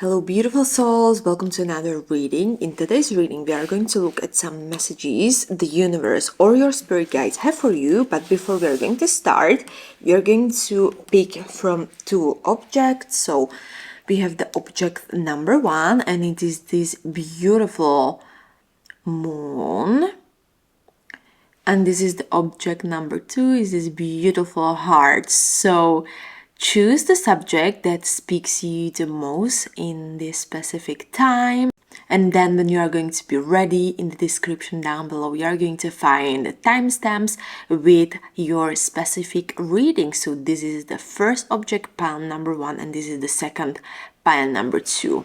Hello beautiful souls, welcome to another reading. In today's reading we are going to look at some messages the universe or your spirit guides have for you, but before we are going to start, we are going to pick from two objects. So we have the object number one, and it is this beautiful moon. And this is the object number two, is this beautiful heart. So choose the subject that speaks you the most in this specific time. And then when you are going to be ready, in the description down below, you are going to find the timestamps with your specific reading. So this is the first object, pile number one, and this is the second, pile number two.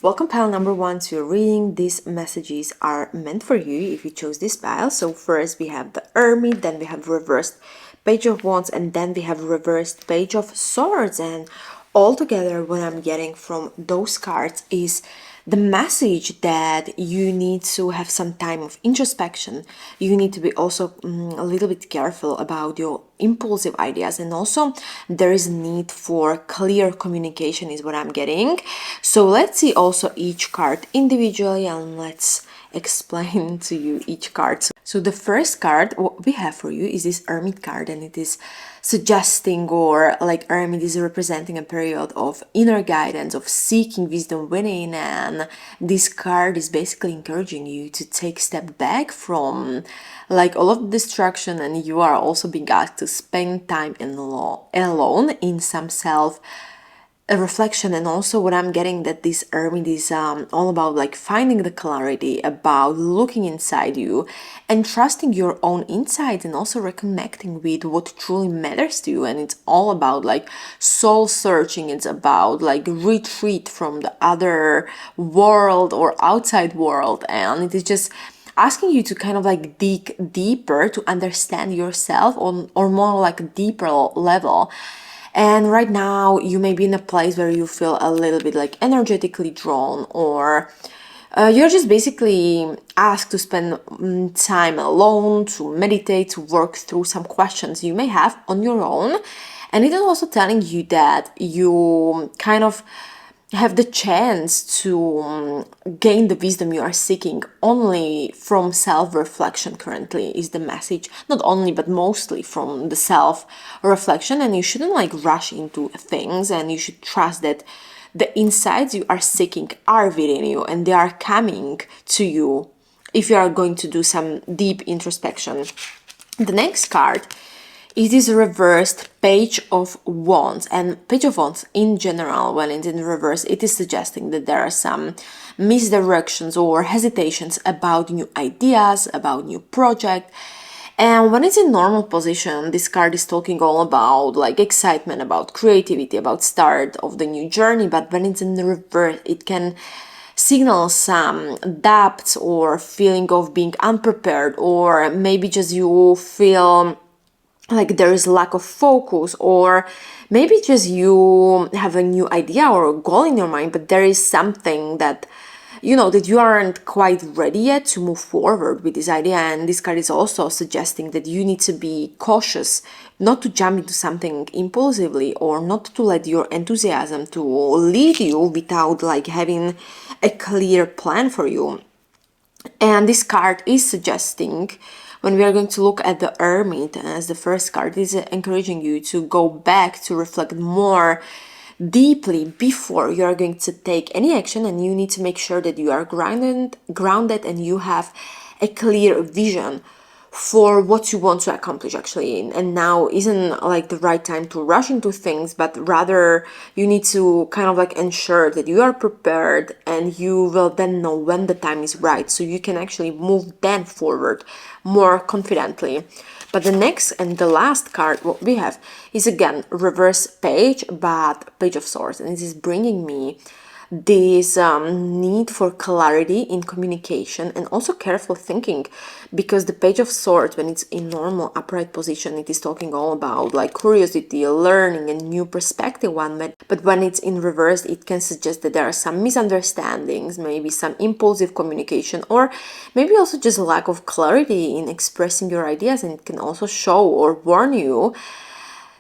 Welcome pile number one to your reading. These messages are meant for you if you chose this pile. So first we have the Hermit, then we have reversed Page of Wands, and then we have reversed Page of Swords. And altogether what I'm getting from those cards is the message that you need to have some time of introspection. You need to be also a little bit careful about your impulsive ideas, and also there is a need for clear communication is what I'm getting. So let's see also each card individually, and let's explain to you each card. So the first card what we have for you is this Hermit card, and it is suggesting, or like Hermit is representing a period of inner guidance, of seeking wisdom within, and this card is basically encouraging you to take a step back from like all of the distraction, and you are also being asked to spend time alone in some self a reflection. And also what I'm getting that this Hermit is all about like finding the clarity, about looking inside you and trusting your own insights, and also reconnecting with what truly matters to you. And it's all about like soul searching. It's about like retreat from the other world or outside world, and it is just asking you to kind of like dig deeper to understand yourself on or more like a deeper level. And right now you may be in a place where you feel a little bit like energetically drawn, or you're just basically asked to spend time alone, to meditate, to work through some questions you may have on your own. And it is also telling you that you kind of have the chance to gain the wisdom you are seeking only from self-reflection. Currently is the message, not only but mostly from the self-reflection, and you shouldn't like rush into things, and you should trust that the insights you are seeking are within you and they are coming to you if you are going to do some deep introspection. The next card, it is a reversed Page of Wands, and Page of Wands in general, when it's in reverse, it is suggesting that there are some misdirections or hesitations about new ideas, about new project. And when it's in normal position, this card is talking all about like excitement, about creativity, about start of the new journey. But when it's in the reverse, it can signal some doubt or feeling of being unprepared, or maybe just you feel like there is lack of focus, or maybe just you have a new idea or a goal in your mind, but there is something that you know that you aren't quite ready yet to move forward with this idea. And this card is also suggesting that you need to be cautious, not to jump into something impulsively, or not to let your enthusiasm to lead you without like having a clear plan for you. And this card is suggesting, when we are going to look at the Hermit as the first card, is encouraging you to go back to reflect more deeply before you are going to take any action, and you need to make sure that you are grounded and you have a clear vision for what you want to accomplish actually. And now isn't like the right time to rush into things, but rather you need to kind of like ensure that you are prepared, and you will then know when the time is right, so you can actually move then forward more confidently. But the next and the last card what we have is again reverse page, but Page of Swords, and this is bringing me this need for clarity in communication and also careful thinking, because the Page of Swords, when it's in normal upright position, it is talking all about like curiosity, learning, and new perspective but when it's in reverse, it can suggest that there are some misunderstandings, maybe some impulsive communication, or maybe also just a lack of clarity in expressing your ideas. And it can also show or warn you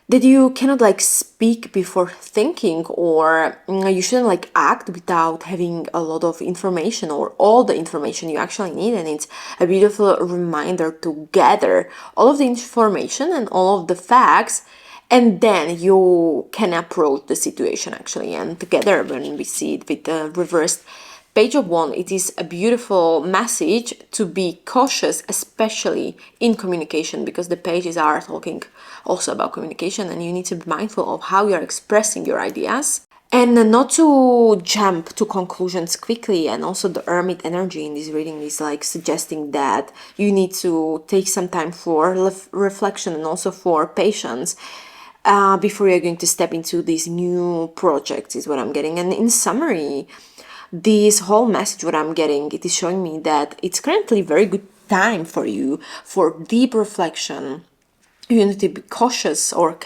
that you cannot like speak before thinking, or you shouldn't like act without having a lot of information or all the information you actually need. And it's a beautiful reminder to gather all of the information and all of the facts, and then you can approach the situation actually. And together, when we see it with the reversed Page of Wands, it is a beautiful message to be cautious, especially in communication, because the pages are talking also about communication, and you need to be mindful of how you're expressing your ideas and not to jump to conclusions quickly. And also the Hermit energy in this reading is like suggesting that you need to take some time for reflection and also for patience before you're going to step into these new projects, is what I'm getting. And in summary, this whole message, what I'm getting, it is showing me that it's currently very good time for you for deep reflection. You need to be cautious, or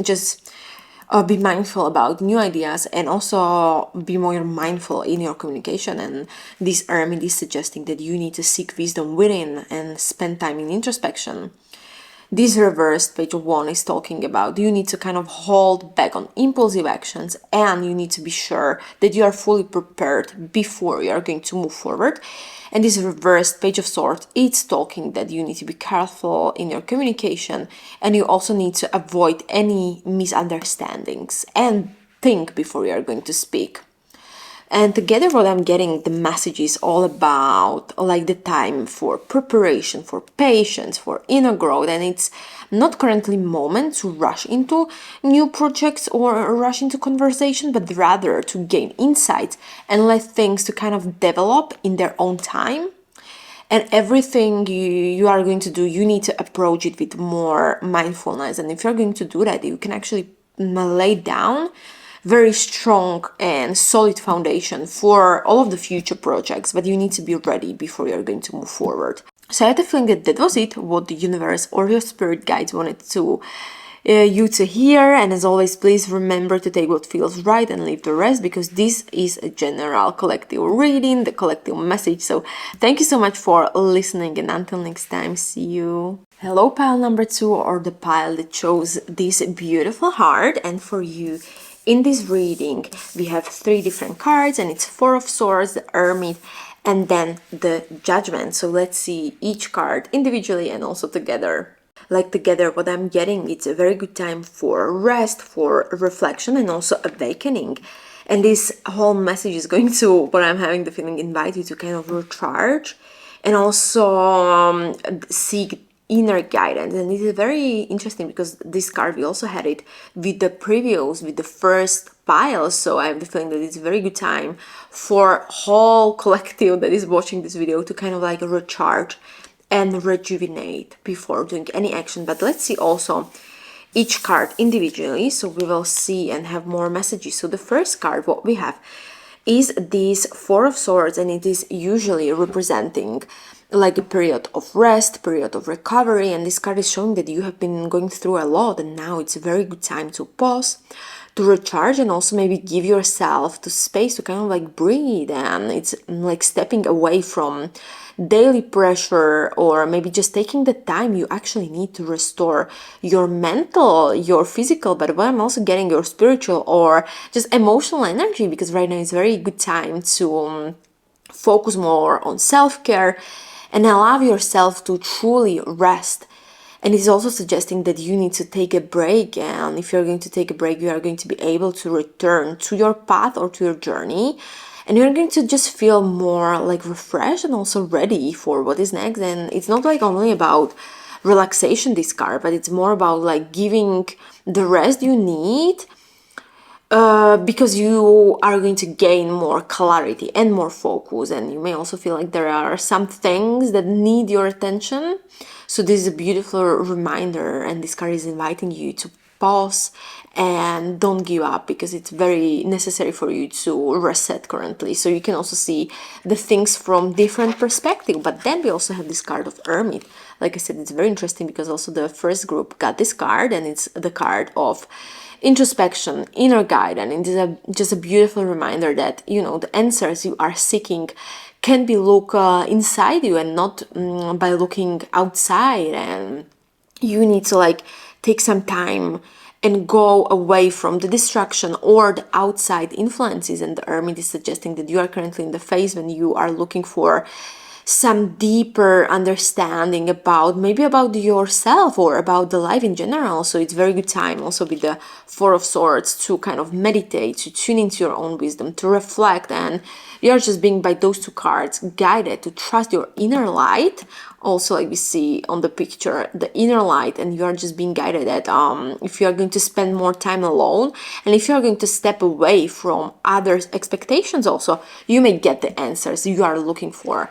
just be mindful about new ideas, and also be more mindful in your communication. And this Hermit is suggesting that you need to seek wisdom within and spend time in introspection. This reversed Page of Wands is talking about you need to kind of hold back on impulsive actions, and you need to be sure that you are fully prepared before you are going to move forward. And this reversed Page of Swords, it's talking that you need to be careful in your communication, and you also need to avoid any misunderstandings and think before you are going to speak. And together, what I'm getting, the message is all about like the time for preparation, for patience, for inner growth. And it's not currently moment to rush into new projects or rush into conversation, but rather to gain insights and let things to kind of develop in their own time. And everything you are going to do, you need to approach it with more mindfulness. And if you're going to do that, you can actually lay down very strong and solid foundation for all of the future projects, but you need to be ready before you're going to move forward. So I had the feeling that that was it, what the universe or your spirit guides wanted to you to hear. And as always, please remember to take what feels right and leave the rest, because this is a general collective reading, the collective message. So thank you so much for listening, and until next time, see you. Hello, pile number 2, or the pile that chose this beautiful heart. And for you, in this reading, we have 3 different cards, and it's 4 of Swords, the Hermit, and then the Judgment. So let's see each card individually and also together. Like together, what I'm getting, it's a very good time for rest, for reflection, and also awakening. And this whole message is going to, what I'm having the feeling, invite you to kind of recharge and also seek inner guidance. And it is very interesting because this card, we also had it with the previews, with the first pile. So I have the feeling that it's a very good time for whole collective that is watching this video to kind of like recharge and rejuvenate before doing any action. But let's see also each card individually, so we will see and have more messages. So the first card, what we have is this 4 of Swords, and it is usually representing like a period of rest, period of recovery. And this card is showing that you have been going through a lot, and now it's a very good time to pause, to recharge, and also maybe give yourself the space to kind of like breathe. And it's like stepping away from daily pressure, or maybe just taking the time you actually need to restore your mental, your physical, but what I'm also getting, your spiritual or just emotional energy, because right now it's a very good time to focus more on self-care and allow yourself to truly rest. And it's also suggesting that you need to take a break, and if you're going to take a break, you are going to be able to return to your path or to your journey, and you're going to just feel more like refreshed and also ready for what is next. And it's not like only about relaxation, this card, but it's more about like giving the rest you need, because you are going to gain more clarity and more focus. And you may also feel like there are some things that need your attention. So this is a beautiful reminder, and this card is inviting you to pause and don't give up, because it's very necessary for you to reset currently. So you can also see the things from different perspective. But then we also have this card of Hermit. Like I said, it's very interesting because also the first group got this card, and it's the card of introspection, inner guide. And it is just a beautiful reminder that, you know, the answers you are seeking can be look inside you and not by looking outside. And you need to like take some time and go away from the distraction or the outside influences. And the Hermit is suggesting that you are currently in the phase when you are looking for some deeper understanding about maybe about yourself or about the life in general. So it's very good time also with the Four of Swords to kind of meditate, to tune into your own wisdom, to reflect, and you're just being, by those two cards, guided to trust your inner light. Also, like we see on the picture, the inner light, and you are just being guided that if you are going to spend more time alone, and if you are going to step away from others' expectations also, you may get the answers you are looking for.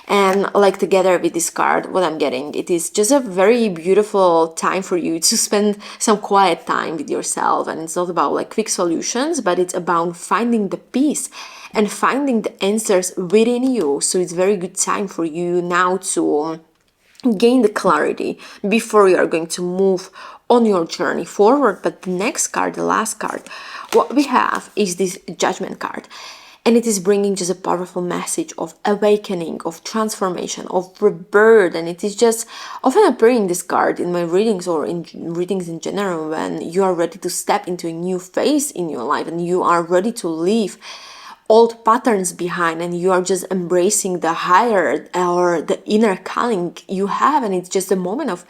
And like together with this card, what I'm getting, it is just a very beautiful time for you to spend some quiet time with yourself. And it's not about like quick solutions, but it's about finding the peace and finding the answers within you. So it's very good time for you now to gain the clarity before you are going to move on your journey forward. But the next card, the last card, what we have is this Judgment card. And it is bringing just a powerful message of awakening, of transformation, of rebirth. And it is just often appearing this card in my readings or in readings in general when you are ready to step into a new phase in your life and you are ready to leave old patterns behind and you are just embracing the higher or the inner calling you have. And it's just a moment of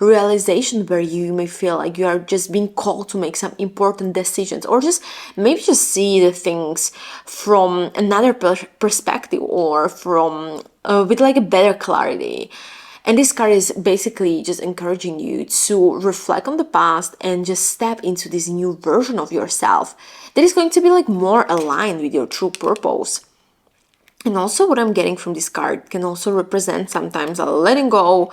realization where you may feel like you are just being called to make some important decisions, or just maybe just see the things from another perspective, or from with like a better clarity. And this card is basically just encouraging you to reflect on the past and just step into this new version of yourself that is going to be like more aligned with your true purpose. And also what I'm getting from this card can also represent sometimes a letting go,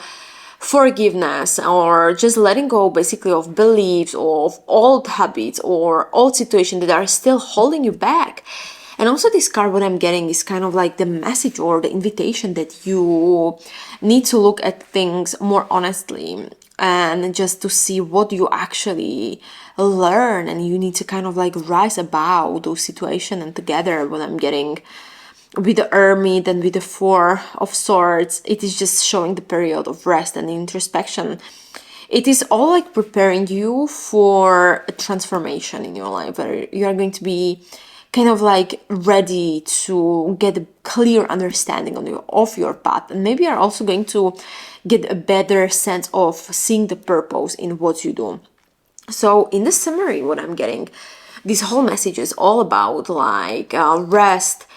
forgiveness, or just letting go basically of beliefs, of old habits or old situations that are still holding you back. And also this card, what I'm getting is kind of like the message or the invitation that you need to look at things more honestly and just to see what you actually learn, and you need to kind of like rise above those situations. And together what I'm getting with the Hermit and with the Four of Swords, it is just showing the period of rest and introspection. It is all like preparing you for a transformation in your life where you are going to be kind of like ready to get a clear understanding of your path, and maybe you're also going to get a better sense of seeing the purpose in what you do. So in the summary, what I'm getting, this whole message is all about like rest,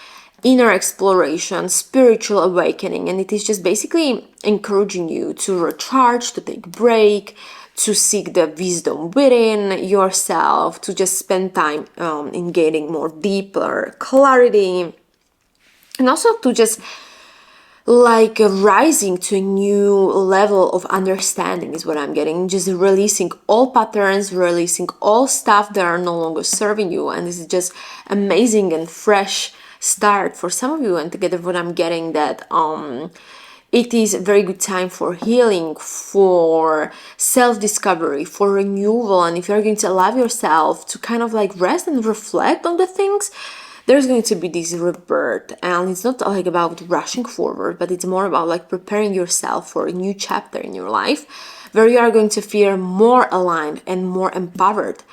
inner exploration, spiritual awakening, and it is just basically encouraging you to recharge, to take a break, to seek the wisdom within yourself, to just spend time in gaining more deeper clarity, and also to just like rising to a new level of understanding is what I'm getting. Just releasing all patterns, releasing all stuff that are no longer serving you, and this is just amazing and fresh start for some of you. And together what I'm getting, that it is a very good time for healing, for self-discovery, for renewal. And if you're going to allow yourself to kind of like rest and reflect on the things, there's going to be this rebirth. And it's not like about rushing forward, but it's more about like preparing yourself for a new chapter in your life where you are going to feel more aligned and more empowered.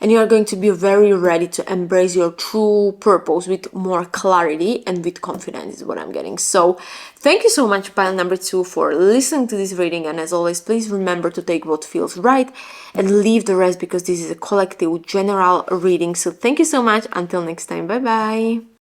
And you are going to be very ready to embrace your true purpose with more clarity and with confidence is what I'm getting. So thank you so much, pile number 2, for listening to this reading. And as always, please remember to take what feels right and leave the rest, because this is a collective general reading. So thank you so much. Until next time. Bye bye.